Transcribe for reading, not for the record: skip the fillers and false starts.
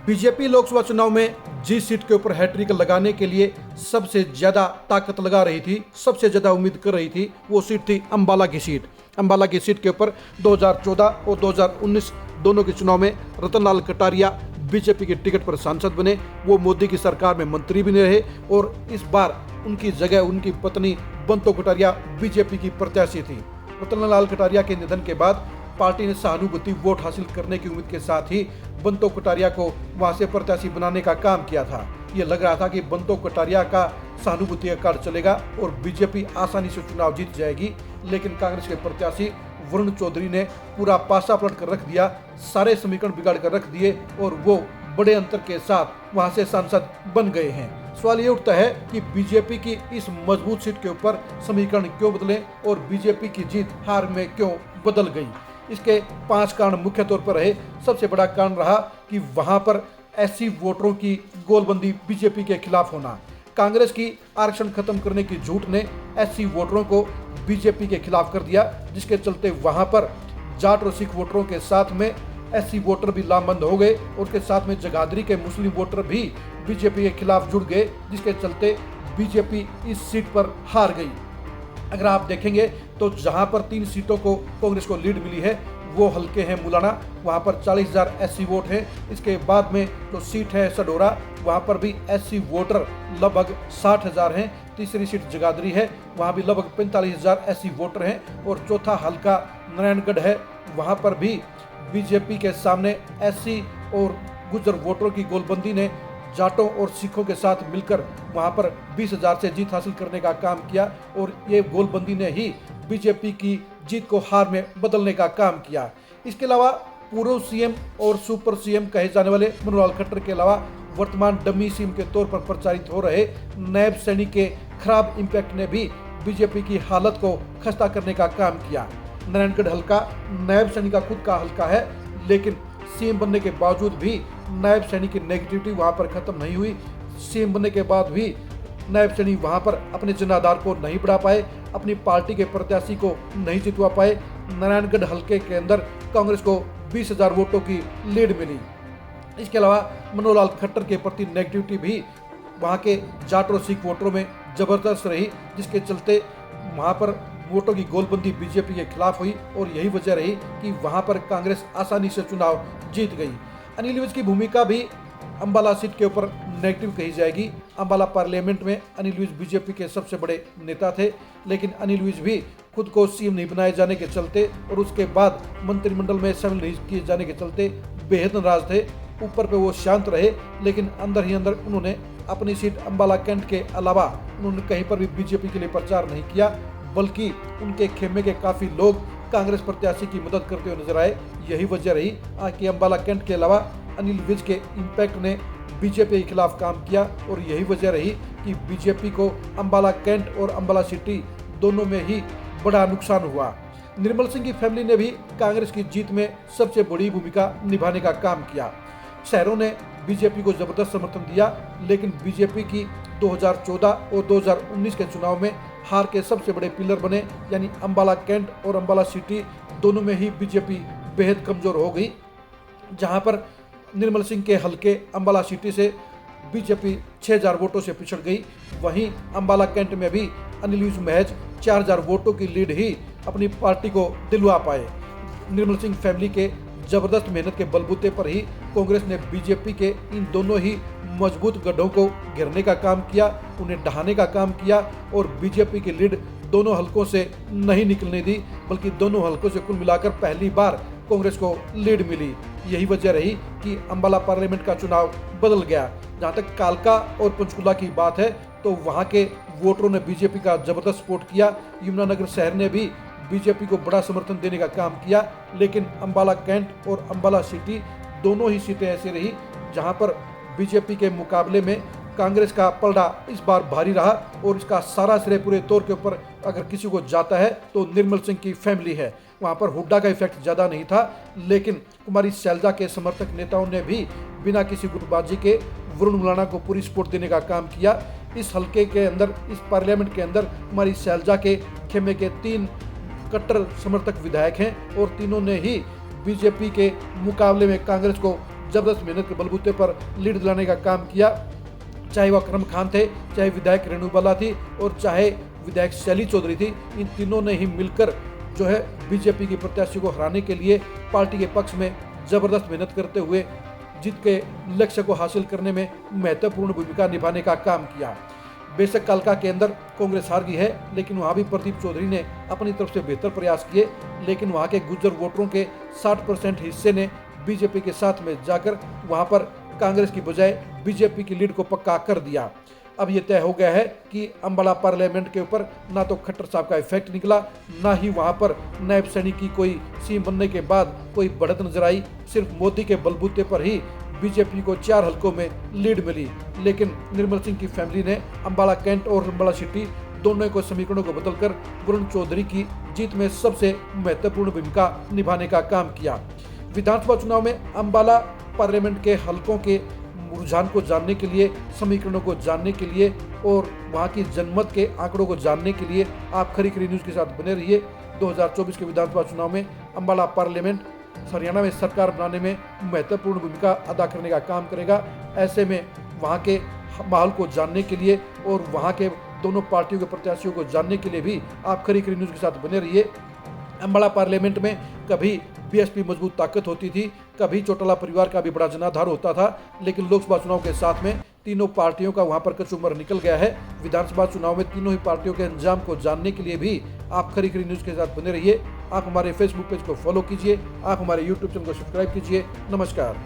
BJP Lok Sabha चुनाव में जिस सीट के ऊपर हैट्रिक लगाने के लिए सबसे ज्यादा ताकत लगा रही थी, सबसे ज्यादा उम्मीद कर रही थी, वो सीट थी अंबाला की सीट। अंबाला की सीट के ऊपर 2014 और 2019 दोनों के चुनाव में रतन लाल कटारिया बीजेपी के टिकट पर सांसद बने। वो मोदी की सरकार में मंत्री भी नहीं रहे और इस बार उनकी जगह उनकी पत्नी बंतो कटारिया बीजेपी की प्रत्याशी थी। रतन लाल कटारिया के निधन के बाद पार्टी ने सहानुभूति वोट हासिल करने की उम्मीद के साथ ही बंतो कटारिया को वहां से प्रत्याशी बनाने का काम किया था। ये लग रहा था कि बंतो कटारिया का सहानुभूति का कार्ड चलेगा और बीजेपी आसानी से चुनाव जीत जाएगी, लेकिन कांग्रेस के प्रत्याशी वरुण चौधरी ने पूरा पासा पलट कर रख दिया, सारे समीकरण बिगाड़ कर रख दिए और वो बड़े अंतर के साथ वहां से सांसद बन गए हैं। सवाल ये उठता है कि बीजेपी की इस मजबूत सीट के ऊपर समीकरण क्यों बदले और बीजेपी की जीत हार में क्यों बदल गई। इसके 5 कारण मुख्य तौर पर रहे। सबसे बड़ा कारण रहा कि वहां पर एससी वोटरों की गोलबंदी बीजेपी के खिलाफ होना। कांग्रेस की आरक्षण खत्म करने की झूठ ने एससी वोटरों को बीजेपी के खिलाफ कर दिया, जिसके चलते वहां पर जाट और सिख वोटरों के साथ में एससी वोटर भी लामबंद हो गए और उसके साथ में जगाधरी के मुस्लिम वोटर भी बीजेपी के खिलाफ जुड़ गए, जिसके चलते बीजेपी इस सीट पर हार गई। अगर आप देखेंगे तो जहां पर 3 सीटों को कांग्रेस को लीड मिली है वो हल्के हैं मुलाना, वहां पर 40,000 एससी वोट हैं। इसके बाद में जो सीट है सडोरा, वहां पर भी एससी वोटर लगभग 60,000 हैं। तीसरी सीट जगाधरी है, वहां भी लगभग 45,000 एससी वोटर हैं और चौथा हल्का नारायणगढ़ है, वहां पर भी बीजेपी के सामने एससी और गुर्जर वोटरों की गोलबंदी ने जाटों और सिखों के साथ मिलकर वहां पर 20,000 से जीत हासिल करने का काम किया और ये गोलबंदी ने ही बीजेपी की जीत को हार में बदलने का काम किया। इसके अलावा पूर्व सीएम और सुपर सीएम कहे जाने वाले मनोहर खट्टर के अलावा वर्तमान डमी सीएम के तौर पर प्रचारित हो रहे नायब सैनी के खराब इम्पैक्ट ने भी बीजेपी की हालत को खस्ता करने का काम किया। नारायणगढ़ हल्का नायब सैनी का खुद का हल्का है, लेकिन सीएम बनने के बावजूद भी नायब सैनी की नेगेटिविटी वहां पर खत्म नहीं हुई। सीएम बनने के बाद भी नायब सैनी वहां पर अपने जनाधार को नहीं बढ़ा पाए, अपनी पार्टी के प्रत्याशी को नहीं जितवा पाए। नारायणगढ़ हल्के के अंदर कांग्रेस को 20,000 वोटों की लीड मिली। इसके अलावा मनोहर खट्टर के प्रति नेगेटिविटी भी वहां के जाट और सिख वोटरों में जबरदस्त रही, जिसके चलते वहां पर वोटों की गोलबंदी बीजेपी के खिलाफ हुई और यही वजह रही कि वहां पर कांग्रेस आसानी से चुनाव जीत गई। अनिल विज की भूमिका भी अंबाला सीट के ऊपर नेगेटिव कही जाएगी। अंबाला पार्लियामेंट में अनिल विज बीजेपी के सबसे बड़े नेता थे, लेकिन अनिल विज भी खुद को सीएम नहीं बनाए जाने के चलते और उसके बाद मंत्रिमंडल में शामिल नहीं किए जाने के चलते बेहद नाराज थे। ऊपर पे वो शांत रहे, लेकिन अंदर ही अंदर उन्होंने अपनी सीट अंबाला कैंट के अलावा उन्होंने कहीं पर भी बीजेपी के लिए प्रचार नहीं किया, बल्कि उनके खेमे के काफ़ी लोग कांग्रेस प्रत्याशी की मदद करते हुए नजर आए। यही वजह रही कि अंबाला कैंट के अलावा अनिल विज के इम्पैक्ट ने बीजेपी के खिलाफ काम किया और यही वजह रही कि बीजेपी को अंबाला कैंट और अंबाला सिटी दोनों में ही बड़ा नुकसान हुआ। निर्मल सिंह की फैमिली ने भी कांग्रेस की जीत में सबसे बड़ी भूमिका निभाने का काम किया। शहरों ने बीजेपी को जबरदस्त समर्थन दिया, लेकिन बीजेपी की 2014 और 2019 के चुनाव में हार के सबसे बड़े पिलर बने, यानी अंबाला कैंट और अंबाला सिटी दोनों में ही बीजेपी बेहद कमजोर हो गई। जहां पर निर्मल सिंह के हल्के अंबाला सिटी से बीजेपी 6,000 वोटों से पिछड़ गई, वहीं अंबाला कैंट में भी अनिल विज महज 4,000 वोटों की लीड ही अपनी पार्टी को दिलवा पाए। निर्मल सिंह फैमिली के जबरदस्त मेहनत के बलबूते पर ही कांग्रेस ने बीजेपी के इन दोनों ही मजबूत गढ़ों को घेरने का काम किया, उन्हें ढहाने का काम किया और बीजेपी की लीड दोनों हलकों से नहीं निकलने दी, बल्कि दोनों हलकों से कुल मिलाकर पहली बार कांग्रेस को लीड मिली। यही वजह रही कि अंबाला पार्लियामेंट का चुनाव बदल गया। जहां तक कालका और पंचकुला की बात है तो वहां के वोटरों ने बीजेपी का जबरदस्त सपोर्ट किया। यमुनानगर शहर ने भी बीजेपी को बड़ा समर्थन देने का काम किया, लेकिन अंबाला कैंट और अंबाला सिटी दोनों ही सीटें ऐसी रही जहां पर बीजेपी के मुकाबले में कांग्रेस का पलड़ा इस बार भारी रहा और इसका सारा श्रेय पूरे तौर के ऊपर अगर किसी को जाता है तो निर्मल सिंह की फैमिली है। वहां पर हुड्डा का इफेक्ट ज़्यादा नहीं था, लेकिन कुमारी शैलजा के समर्थक नेताओं ने भी बिना किसी गुटबाजी के वरुण मुलाना को पूरी सपोर्ट देने का काम किया। इस हल्के के अंदर, इस पार्लियामेंट के अंदर कुमारी शैलजा के खेमे के 3 कट्टर समर्थक विधायक हैं और तीनों ने ही बीजेपी के मुकाबले में कांग्रेस को जबरदस्त मेहनत के बलबूते पर लीड दिलाने का काम किया। चाहे वह अकरम खान थे, चाहे विधायक रेणु बाला थी और चाहे विधायक शैली चौधरी थी, इन तीनों ने ही मिलकर जो है बीजेपी की प्रत्याशी को हराने के लिए पार्टी के पक्ष में जबरदस्त मेहनत करते हुए जीत के लक्ष्य को हासिल करने में महत्वपूर्ण भूमिका निभाने का काम किया। बेशक कालका के अंदर कांग्रेस हार गई है, लेकिन वहाँ भी प्रदीप चौधरी ने अपनी तरफ से बेहतर प्रयास किए, लेकिन वहाँ के गुर्जर वोटरों के 60% हिस्से ने बीजेपी के साथ में जाकर वहाँ पर कांग्रेस की बजाय बीजेपी की लीड को पक्का कर दिया। अब ये तय हो गया है कि अम्बाला पार्लियामेंट के ऊपर ना तो खट्टर साहब का इफेक्ट निकला, ना ही वहाँ पर नायब सैनी की कोई सीएम बनने के बाद कोई बढ़त नजर आई। सिर्फ मोदी के बलबूते पर ही बीजेपी को 4 हलकों में लीड मिली, लेकिन निर्मल सिंह की फैमिली ने अम्बाला कैंट और अम्बाला सिटी दोनों को समीकरणों को बदलकर वरुण चौधरी की जीत में सबसे महत्वपूर्ण भूमिका निभाने का काम किया। विधानसभा चुनाव में अम्बाला पार्लियामेंट के हलकों के रुझान को जानने के लिए, समीकरणों को जानने के लिए और वहां की जनमत के आंकड़ों को जानने के लिए आप खरी खरी न्यूज़ के साथ बने रहिए। 2024 के विधानसभा चुनाव में अम्बाला पार्लियामेंट हरियाणा में सरकार बनाने में महत्वपूर्ण भूमिका अदा करने का काम करेगा। ऐसे में वहां के माहौल को जानने के लिए और वहां के दोनों पार्टियों के प्रत्याशियों को जानने के लिए भी आप खरी खरी न्यूज़ के साथ बने रहिए। अम्बाला पार्लियामेंट में कभी बीएसपी मजबूत ताकत होती थी, कभी चौटाला परिवार का भी बड़ा जनाधार होता था, लेकिन लोकसभा चुनाव के साथ में तीनों पार्टियों का वहां पर कचूमर निकल गया है। विधानसभा चुनाव में तीनों ही पार्टियों के अंजाम को जानने के लिए भी आप खरी खरी न्यूज़ के साथ बने रहिए। आप हमारे फेसबुक पेज को फॉलो कीजिए, आप हमारे यूट्यूब चैनल को सब्सक्राइब कीजिए। नमस्कार।